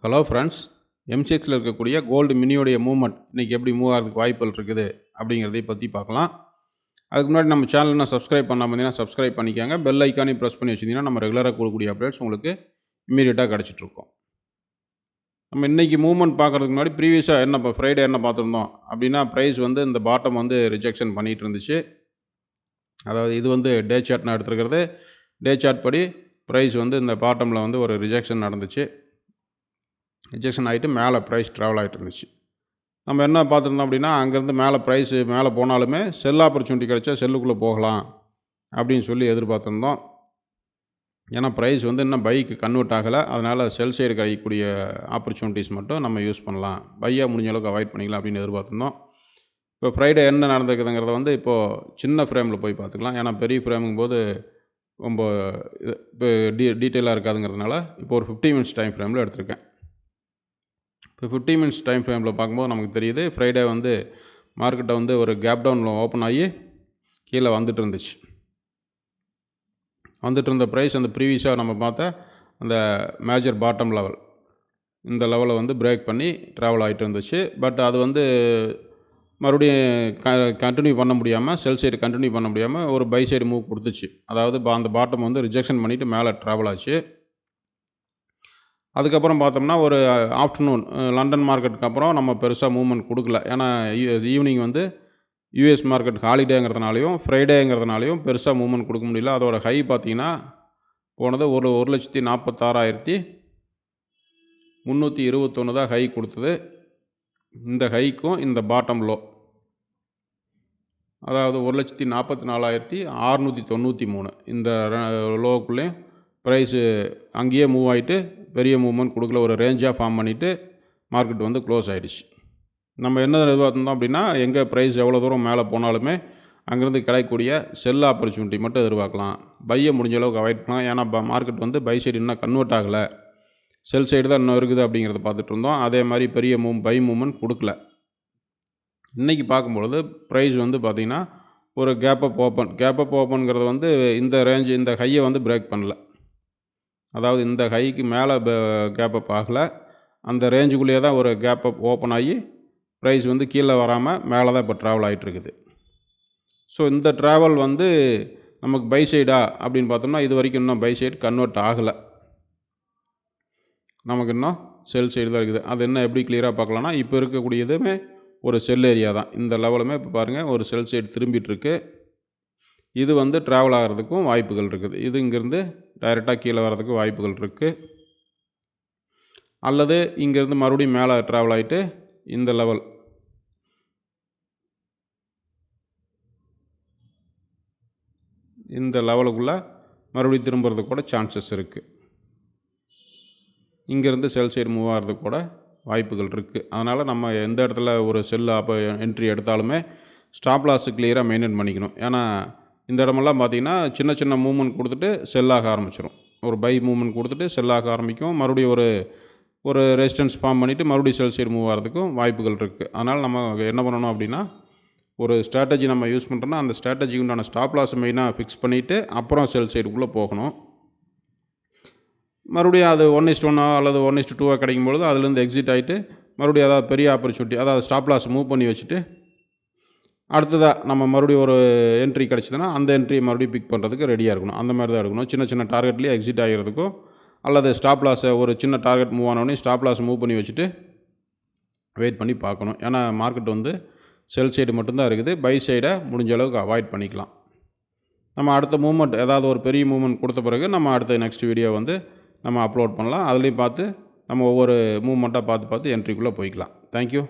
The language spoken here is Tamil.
ஹலோ ஃப்ரெண்ட்ஸ், எம்சிஎக்ஸில் இருக்கக்கூடிய கோல்டு மினியோடைய மூவ்மெண்ட் இன்றைக்கி எப்படி மூவ் ஆகிறதுக்கு வாய்ப்புகள் இருக்குது அப்படிங்கிறதை பற்றி பார்க்கலாம். அதுக்கு முன்னாடி நம்ம சேனல் இன்னும் சப்ஸ்கிரைப் பண்ணாமல் இருந்தீங்கன்னா சப்ஸ்கிரைப் பண்ணிக்கோங்க. பெல் ஐக்கானையும் ப்ரெஸ் பண்ணி வச்சிங்கன்னா நம்ம ரெகுலராக கொடுக்கக்கூடிய அப்டேட்ஸ் உங்களுக்கு இம்மீடியட்டாக கிடச்சிட்ருக்கோம். நம்ம இன்றைக்கி மூவ்மெண்ட் பார்க்குறதுக்கு முன்னாடி ப்ரீவியஸாக இப்போ ஃப்ரைடே என்ன பார்த்துருந்தோம் அப்படின்னா, ப்ரைஸ் இந்த பாட்டம் ரிஜெக்ஷன் பண்ணிகிட்டு இருந்துச்சு. அதாவது இது டே சார்ட் நான் எடுத்துருக்கிறது. டே சார்ட் படி ப்ரைஸ் இந்த பாட்டமில் ஒரு ரிஜெக்ஷன் நடந்துச்சு. ரிஜெக்ஷன் ஆகிட்டு மேலே ப்ரைஸ் ட்ராவல் ஆகிட்டு இருந்துச்சு. நம்ம என்ன பார்த்துருந்தோம் அப்படின்னா, அங்கேருந்து மேலே ப்ரைஸு மேலே போனாலுமே செல் ஆப்பர்ச்சுனிட்டி கிடைச்சா செல்லுக்குள்ளே போகலாம் அப்படின்னு சொல்லி எதிர்பார்த்துருந்தோம். ஏன்னா ப்ரைஸ் இன்னும் பைக்கு கன்வெர்ட் ஆகலை. அதனால் செல் சைடு கிடைக்கக்கூடிய ஆப்பர்ச்சுனிட்டிஸ் மட்டும் நம்ம யூஸ் பண்ணலாம், பையாக முடிஞ்ச அளவுக்கு அவாய்ட் பண்ணிக்கலாம் அப்படின்னு எதிர்பார்த்துருந்தோம். இப்போ ஃப்ரைடே என்ன நடந்துக்குதுங்கிறத இப்போது சின்ன ஃப்ரேமில் போய் பார்த்துக்கலாம். ஏன்னா பெரிய ஃப்ரேமுங்கும் போது ரொம்ப இப்போ டீட்டெயிலாக இருக்காதுங்கிறதுனால இப்போ ஒரு 50 மினிட்ஸ் டைம் ஃப்ரேமில் எடுத்திருக்கேன். இப்போ 50 மினிட்ஸ் டைம் ஃப்ரேமில் பார்க்கும்போது நமக்கு தெரியுது ஃப்ரைடே மார்க்கெட்டை ஒரு கேப் டவுனில் ஓப்பன் ஆகி கீழே வந்துட்டு இருந்துச்சு. வந்துட்டு இருந்த ப்ரைஸ் ப்ரீவியஸாக நம்ம பார்த்த அந்த மேஜர் பாட்டம் லெவல், இந்த லெவலை பிரேக் பண்ணி ட்ராவல் ஆகிட்டு இருந்துச்சு. பட் அது மறுபடியும் கண்டினியூ பண்ண முடியாமல், செல் சைடு கண்டினியூ பண்ண முடியாமல் ஒரு பை சைடு மூவ் கொடுத்துச்சு. அதாவது அந்த பாட்டம் ரிஜெக்ஷன் பண்ணிவிட்டு மேலே ட்ராவல் ஆச்சு. அதுக்கப்புறம் பார்த்தோம்னா ஒரு ஆஃப்டர்நூன் லண்டன் மார்க்கெட்டுக்கு அப்புறம் நம்ம பெருசாக மூவ்மெண்ட் கொடுக்கல. ஏன்னா ஈவினிங் யூஎஸ் மார்க்கெட் ஹாலிடேங்கிறதுனாலையும் ஃப்ரைடேங்கிறதுனாலையும் பெருசாக மூவ்மெண்ட் கொடுக்க முடியல. அதோட ஹை பார்த்திங்கன்னா போனது 1,46,321 தான் ஹை கொடுத்தது. இந்த ஹைக்கும் இந்த பாட்டம் லோ, அதாவது 1,44,693 இந்த லோவுக்குள்ளேயும் ப்ரைஸு அங்கேயே மூவ் ஆகிட்டு பெரிய மூவ்மெண்ட் கொடுக்கல. ஒரு ரேஞ்சாக ஃபார்ம் பண்ணிவிட்டு மார்க்கெட் க்ளோஸ் ஆகிடுச்சு. நம்ம என்ன எதிர்பார்த்தோம் அப்படின்னா, எங்கே ப்ரைஸ் எவ்வளோ தூரம் மேலே போனாலுமே அங்கேருந்து கிடைக்கக்கூடிய செல் ஆப்பர்ச்சுனிட்டி மட்டும் எதிர்பார்க்கலாம், பையை முடிஞ்ச அளவுக்கு அவாய்ட் பண்ணலாம். ஏன்னா மார்க்கெட் பை சைடு இன்னும் கன்வெர்ட் ஆகலை, செல் சைடு தான் இன்னும் இருக்குது அப்படிங்கிறத பார்த்துட்டு இருந்தோம். அதே மாதிரி பெரிய பை மூவ்மெண்ட் கொடுக்கல. இன்றைக்கி பார்க்கும்பொழுது ப்ரைஸ் பார்த்திங்கன்னா ஒரு கேப் அப் ஓப்பனுங்கிறது இந்த ரேஞ்சு, இந்த ஹையை பிரேக் பண்ணல. அதாவது இந்த ஹைக்கு மேலே கேப் அப் ஆகலை, அந்த ரேஞ்சுக்குள்ளேயே தான் ஒரு கேப் அப் ஓப்பன் ஆகி ப்ரைஸ் கீழே வராமல் மேலே தான் இப்போ ட்ராவல் ஆகிட்டு இருக்குது. ஸோ இந்த ட்ராவல் நமக்கு பை சைடா அப்படின்னு பார்த்தோம்னா இது வரைக்கும் இன்னும் பை சைடு கன்வெர்ட் ஆகலை. நமக்கு இன்னும் செல் சைடு தான் இருக்குது. அது என்ன எப்படி கிளியராக பார்க்கலான்னா, இப்போ இருக்கக்கூடியதுமே ஒரு செல் ஏரியா தான். இந்த லெவலுமே இப்போ பாருங்கள் ஒரு செல் சைடு திரும்பிட்டுருக்கு. இது ட்ராவல் ஆகிறதுக்கும் வாய்ப்புகள் இருக்குது. இது இங்கேருந்து டைரெக்டாக கீழே வர்றதுக்கு வாய்ப்புகள் இருக்குது. அல்லது இங்கேருந்து மறுபடியும் மேலே ட்ராவல் ஆகிட்டு இந்த லெவல், இந்த லெவலுக்குள்ளே மறுபடியும் திரும்புறதுக்கு கூட சான்சஸ் இருக்குது. இங்கேருந்து செல் சைடு மூவ் ஆகிறதுக்கு கூட வாய்ப்புகள் இருக்குது. அதனால் நம்ம எந்த இடத்துல ஒரு செல் என்ட்ரி எடுத்தாலுமே ஸ்டாப் லாஸு கிளியராக மெயின்டைன் பண்ணிக்கணும். ஏன்னா இந்த இடமெல்லாம் பார்த்திங்கன்னா சின்ன சின்ன மூவ்மெண்ட் கொடுத்துட்டு செல்லாக ஆரம்பிச்சிடும். ஒரு பை மூவ்மெண்ட் கொடுத்துட்டு செல்லாக ஆரம்பிக்கும், மறுபடியும் ஒரு ரெசிஸ்டன்ஸ் ஃபார்ம் பண்ணிவிட்டு மறுபடியும் செல் சைடு மூவ் ஆகிறதுக்கும் வாய்ப்புகள் இருக்குது. அதனால் நம்ம என்ன பண்ணணும் அப்படின்னா, ஒரு ஸ்ட்ராட்டஜி நம்ம யூஸ் பண்ணுறோன்னா அந்த ஸ்ட்ராட்டஜிக்கு உண்டான ஸ்டாப் லாஸ் மெயினாக ஃபிக்ஸ் பண்ணிவிட்டு அப்புறம் செல் சைடுக்குள்ளே போகணும். மறுபடியும் அது 1:1 அல்லது 1:2 கிடைக்கும்பொழுது அதுலேருந்து எக்ஸிட் ஆகிட்டு மறுபடியும் அதாவது பெரிய ஆப்பர்ச்சுனிட்டி, அதாவது ஸ்டாப் லாஸ் மூவ் பண்ணி வச்சுட்டு அடுத்ததாக நம்ம மறுபடியும் ஒரு என்ட்ரி கிடச்சிதுன்னா அந்த என்ட்ரியை மறுபடியும் பிக் பண்ணுறதுக்கு ரெடியாக இருக்கணும். அந்த மாதிரி தான் இருக்கணும். சின்ன சின்ன டார்கெட்லேயே எக்ஸிட் ஆகிறதுக்கும், அல்லது ஸ்டாப் லாஸை ஒரு சின்ன டார்கெட் மூவ் ஆனோடனே ஸ்டாப் லாஸ் மூவ் பண்ணி வச்சுட்டு வெயிட் பண்ணி பார்க்கணும். ஏன்னா மார்க்கெட் செல் சைடு மட்டும்தான் இருக்குது, பை சைடை முடிஞ்ச அளவுக்கு அவாய்ட் பண்ணிக்கலாம். நம்ம அடுத்த மூவ்மெண்ட் ஏதாவது ஒரு பெரிய மூவ்மெண்ட் கொடுத்த பிறகு நம்ம அடுத்த நெக்ஸ்ட் வீடியோ நம்ம அப்லோட் பண்ணலாம். அதுலேயும் பார்த்து நம்ம ஒவ்வொரு மூவ்மெண்ட்டாக பார்த்து என்ட்ரிக்குள்ளே போய்க்கலாம். தேங்க்யூ.